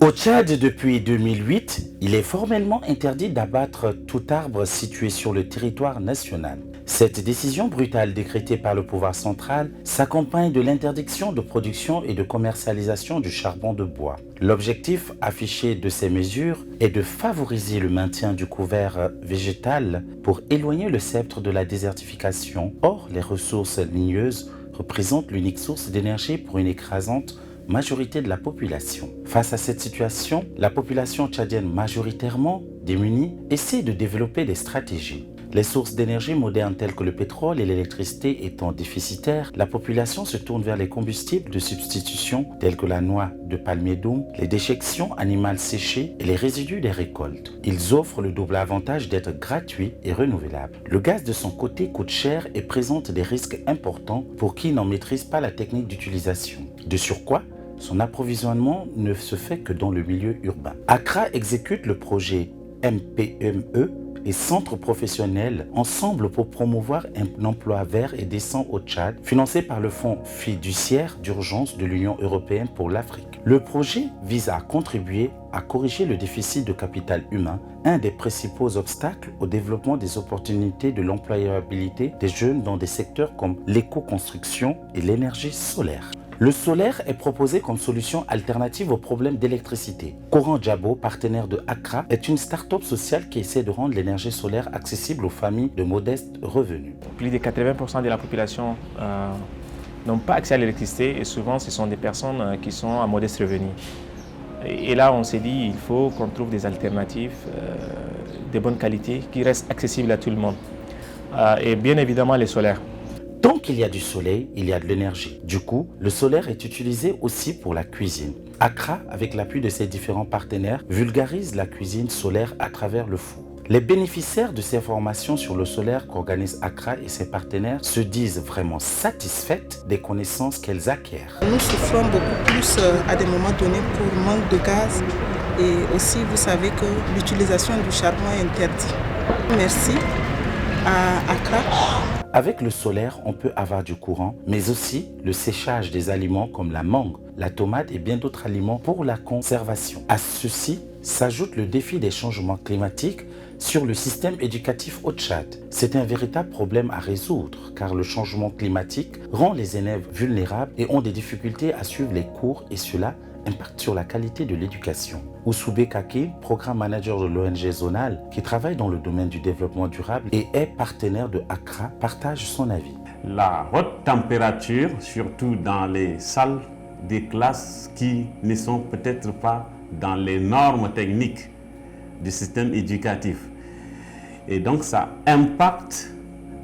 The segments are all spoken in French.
Au Tchad, depuis 2008, il est formellement interdit d'abattre tout arbre situé sur le territoire national. Cette décision brutale décrétée par le pouvoir central s'accompagne de l'interdiction de production et de commercialisation du charbon de bois. L'objectif affiché de ces mesures est de favoriser le maintien du couvert végétal pour éloigner le sceptre de la désertification. Or, les ressources ligneuses représentent l'unique source d'énergie pour une écrasante majorité de la population. Face à cette situation, la population tchadienne majoritairement démunie essaie de développer des stratégies. Les sources d'énergie modernes telles que le pétrole et l'électricité étant déficitaires, la population se tourne vers les combustibles de substitution tels que la noix de palmier doum, les déjections animales séchées et les résidus des récoltes. Ils offrent le double avantage d'être gratuits et renouvelables. Le gaz de son côté coûte cher et présente des risques importants pour qui n'en maîtrise pas la technique d'utilisation. De surcroît, son approvisionnement ne se fait que dans le milieu urbain. Accra exécute le projet MPME et centres professionnels ensemble pour promouvoir un emploi vert et décent au Tchad, financé par le Fonds fiduciaire d'urgence de l'Union européenne pour l'Afrique. Le projet vise à contribuer à corriger le déficit de capital humain, un des principaux obstacles au développement des opportunités de l'employabilité des jeunes dans des secteurs comme l'éco-construction et l'énergie solaire. Le solaire est proposé comme solution alternative aux problèmes d'électricité. Courant Djabo, partenaire de Accra, est une start-up sociale qui essaie de rendre l'énergie solaire accessible aux familles de modestes revenus. Plus de 80% de la population n'ont pas accès à l'électricité et souvent ce sont des personnes qui sont à modeste revenu. Et là on s'est dit il faut qu'on trouve des alternatives de bonne qualité qui restent accessibles à tout le monde. Et bien évidemment les solaires. Tant qu'il y a du soleil, il y a de l'énergie. Du coup, le solaire est utilisé aussi pour la cuisine. Accra, avec l'appui de ses différents partenaires, vulgarise la cuisine solaire à travers le four. Les bénéficiaires de ces formations sur le solaire qu'organise Accra et ses partenaires se disent vraiment satisfaites des connaissances qu'elles acquièrent. Nous souffrons beaucoup plus à des moments donnés pour manque de gaz et aussi vous savez que l'utilisation du charbon est interdite. Merci à Accra. Avec le solaire, on peut avoir du courant, mais aussi le séchage des aliments comme la mangue, la tomate et bien d'autres aliments pour la conservation. À ceci s'ajoute le défi des changements climatiques sur le système éducatif au Tchad. C'est un véritable problème à résoudre car le changement climatique rend les élèves vulnérables et ont des difficultés à suivre les cours et cela impact sur la qualité de l'éducation. Oussoubé Kake, programme manager de l'ONG Zonal, qui travaille dans le domaine du développement durable et est partenaire de Accra, partage son avis. La haute température, surtout dans les salles des classes qui ne sont peut-être pas dans les normes techniques du système éducatif. Et donc ça impacte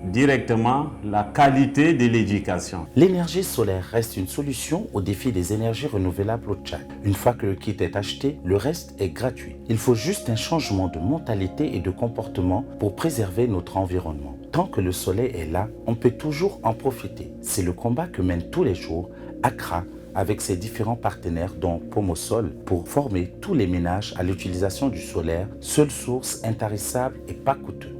directement la qualité de l'éducation. L'énergie solaire reste une solution au défi des énergies renouvelables au Tchad. Une fois que le kit est acheté, le reste est gratuit. Il faut juste un changement de mentalité et de comportement pour préserver notre environnement. Tant que le soleil est là, on peut toujours en profiter. C'est le combat que mène tous les jours Accra avec ses différents partenaires dont Pomosol pour former tous les ménages à l'utilisation du solaire, seule source intarissable et pas coûteux.